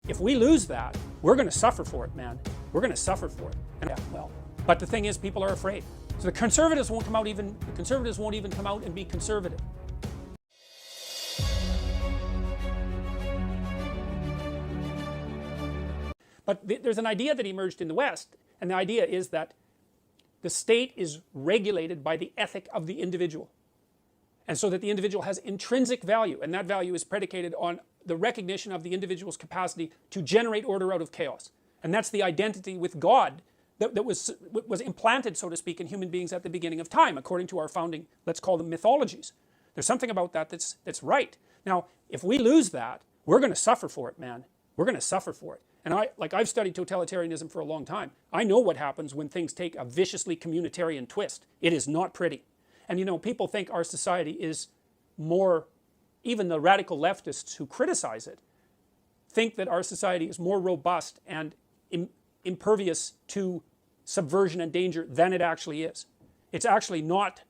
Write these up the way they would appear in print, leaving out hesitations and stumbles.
If we lose that, we're going to suffer for it, man. We're going to suffer for it. And yeah, well, but the thing is, people are afraid. So the conservatives won't even come out and be conservative. But there's an idea that emerged in the West, and the idea is that the state is regulated by the ethic of the individual. And so that the individual has intrinsic value, and that value is predicated on the recognition of the individual's capacity to generate order out of chaos. And that's the identity with God that was implanted, so to speak, in human beings at the beginning of time, according to our founding, let's call them mythologies. There's something about that that's right. Now, if we lose that, we're going to suffer for it, man. We're going to suffer for it. And I've studied totalitarianism for a long time. I know what happens when things take a viciously communitarian twist. It is not pretty. And you know, people think our society is more, even the radical leftists who criticize it, think that our society is more robust and impervious to subversion and danger than it actually is. It's actually not.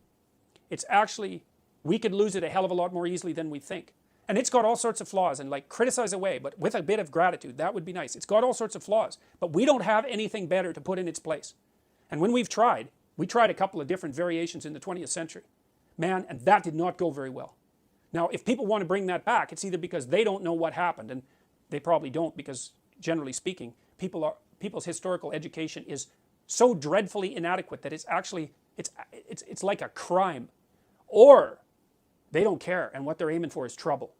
It's actually, we could lose it a hell of a lot more easily than we think. And it's got all sorts of flaws, and like, criticize away, but with a bit of gratitude, that would be nice. It's got all sorts of flaws, but we don't have anything better to put in its place. And when we tried a couple of different variations in the 20th century. Man, and that did not go very well. Now, if people want to bring that back, it's either because they don't know what happened, and they probably don't, because generally speaking, people's historical education is so dreadfully inadequate that it's actually, it's like a crime. Or they don't care, and what they're aiming for is trouble.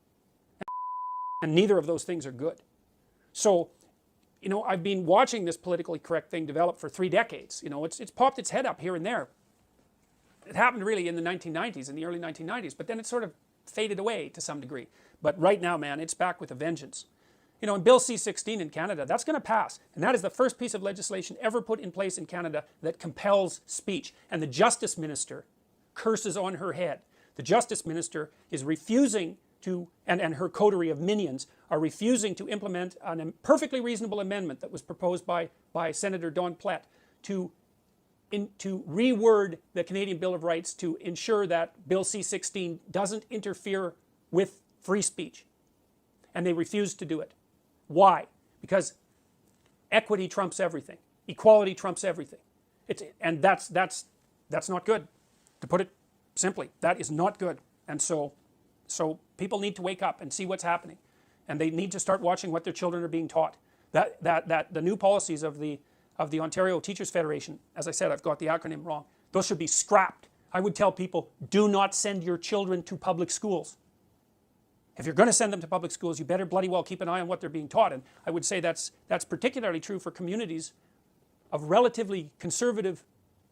And neither of those things are good. So, you know, I've been watching this politically correct thing develop for 3 decades. You know, it's popped its head up here and there. It happened really in the 1990s, in the early 1990s, but then it sort of faded away to some degree. But right now, man, it's back with a vengeance. You know, in Bill C-16 in Canada, that's going to pass. And that is the first piece of legislation ever put in place in Canada that compels speech. And the Justice Minister curses on her head. The Justice Minister is refusing to, and her coterie of minions are refusing to implement a perfectly reasonable amendment that was proposed by Senator Don Plett to reword the Canadian Bill of Rights to ensure that Bill C-16 doesn't interfere with free speech. And they refused to do it. Why? Because equity trumps everything. Equality trumps everything. And that's not good, to put it simply. That is not good. And so people need to wake up and see what's happening. And they need to start watching what their children are being taught. That the new policies of the Ontario Teachers Federation, as I said, I've got the acronym wrong, those should be scrapped. I would tell people, do not send your children to public schools. If you're going to send them to public schools, you better bloody well keep an eye on what they're being taught. And I would say that's particularly true for communities of relatively conservative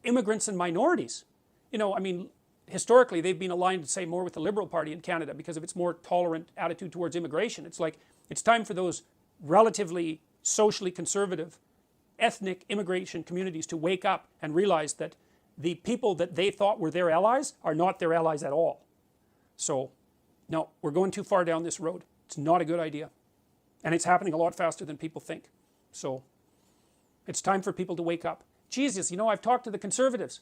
immigrants and minorities. You know, I mean, historically, they've been aligned, say, more with the Liberal Party in Canada because of its more tolerant attitude towards immigration. It's like, it's time for those relatively socially conservative ethnic immigration communities to wake up and realize that the people that they thought were their allies are not their allies at all. So, no, we're going too far down this road. It's not a good idea. And it's happening a lot faster than people think. So, it's time for people to wake up. Jesus, you know, I've talked to the Conservatives,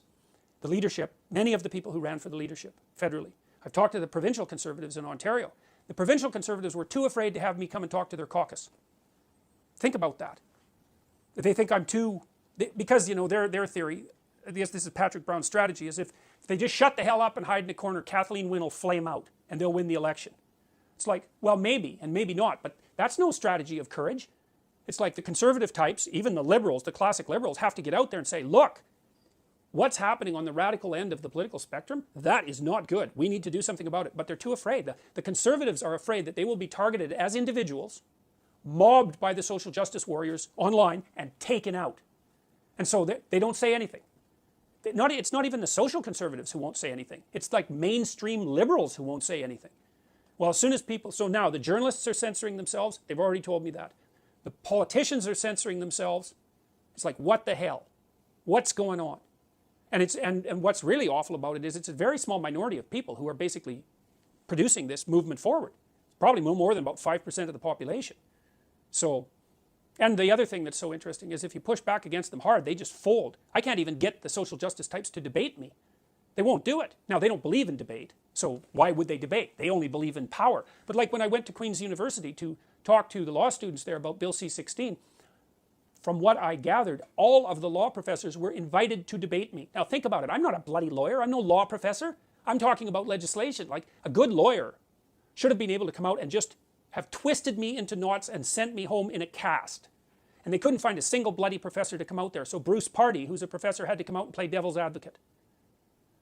the leadership, many of the people who ran for the leadership federally. I've talked to the provincial Conservatives in Ontario. The provincial Conservatives were too afraid to have me come and talk to their caucus. Think about that. They think I'm too, because, you know, their theory, I guess this is Patrick Brown's strategy, is if they just shut the hell up and hide in a corner, Kathleen Wynne will flame out and they'll win the election. It's like, well, maybe and maybe not, but that's no strategy of courage. It's like the conservative types, even the liberals, the classic liberals, have to get out there and say, look, what's happening on the radical end of the political spectrum, that is not good. We need to do something about it. But they're too afraid. The conservatives are afraid that they will be targeted as individuals, mobbed by the social justice warriors online, and taken out. And so they don't say anything. It's not even the social conservatives who won't say anything. It's like mainstream liberals who won't say anything. Well, as soon as people, so now the journalists are censoring themselves. They've already told me that. The politicians are censoring themselves. It's like, what the hell? What's going on? And what's really awful about it is it's a very small minority of people who are basically producing this movement forward. Probably no more than about 5% of the population. So, and the other thing that's so interesting is if you push back against them hard, they just fold. I can't even get the social justice types to debate me. They won't do it. Now, they don't believe in debate, so why would they debate? They only believe in power. But like when I went to Queen's University to talked to the law students there about Bill C-16, from what I gathered, all of the law professors were invited to debate me. Now think about it. I'm not a bloody lawyer. I'm no law professor. I'm talking about legislation. Like, a good lawyer should have been able to come out and just have twisted me into knots and sent me home in a cast. And they couldn't find a single bloody professor to come out there. So Bruce Pardy, who's a professor, had to come out and play devil's advocate.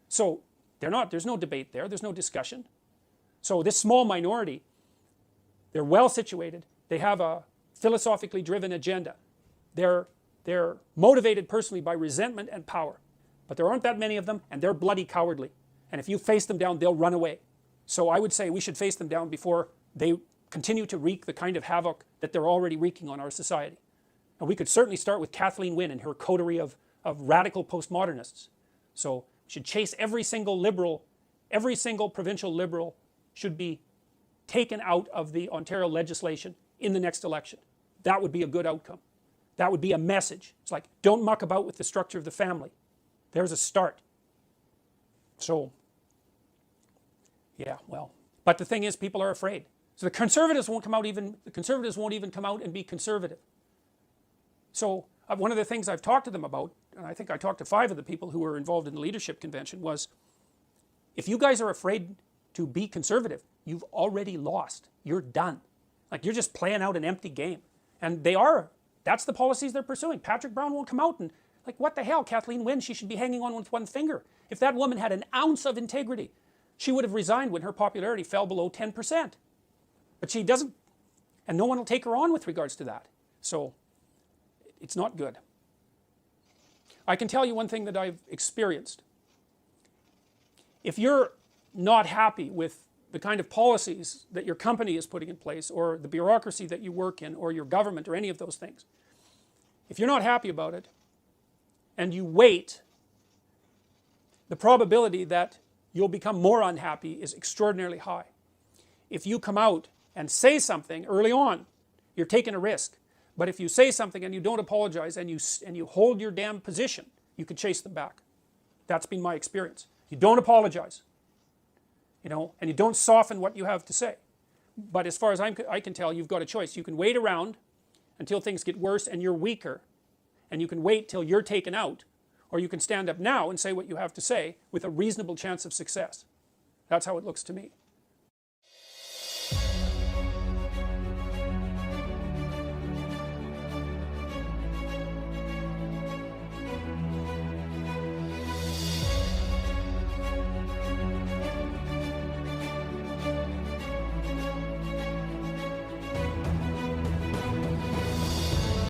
So there's no debate there. There's no discussion. So this small minority, they're well situated. They have a philosophically driven agenda. They're motivated personally by resentment and power. But there aren't that many of them, and they're bloody cowardly. And if you face them down, they'll run away. So I would say we should face them down before they continue to wreak the kind of havoc that they're already wreaking on our society. And we could certainly start with Kathleen Wynne and her coterie of radical postmodernists. So we should chase every single liberal, every single provincial liberal should be taken out of the Ontario legislation in the next election. That would be a good outcome. That would be a message. It's like, don't muck about with the structure of the family. There's a start. So, yeah, well. But the thing is, people are afraid. So the conservatives won't even come out and be conservative. So one of the things I've talked to them about, and I think I talked to 5 of the people who were involved in the leadership convention, was if you guys are afraid to be conservative, you've already lost. You're done. Like, you're just playing out an empty game. And they are. That's the policies they're pursuing. Patrick Brown won't come out and, like, what the hell, Kathleen Wynne, she should be hanging on with one finger. If that woman had an ounce of integrity, she would have resigned when her popularity fell below 10%. But she doesn't, and no one will take her on with regards to that. So it's not good. I can tell you one thing that I've experienced. If you're not happy with the kind of policies that your company is putting in place, or the bureaucracy that you work in, or your government, or any of those things, if you're not happy about it, and you wait, the probability that you'll become more unhappy is extraordinarily high. If you come out and say something early on, you're taking a risk. But if you say something and you don't apologize and you hold your damn position, you can chase them back. That's been my experience. You don't apologize, and you don't soften what you have to say. But as far as I can tell, you've got a choice. You can wait around until things get worse and you're weaker, and you can wait till you're taken out, or you can stand up now and say what you have to say with a reasonable chance of success. That's how it looks to me.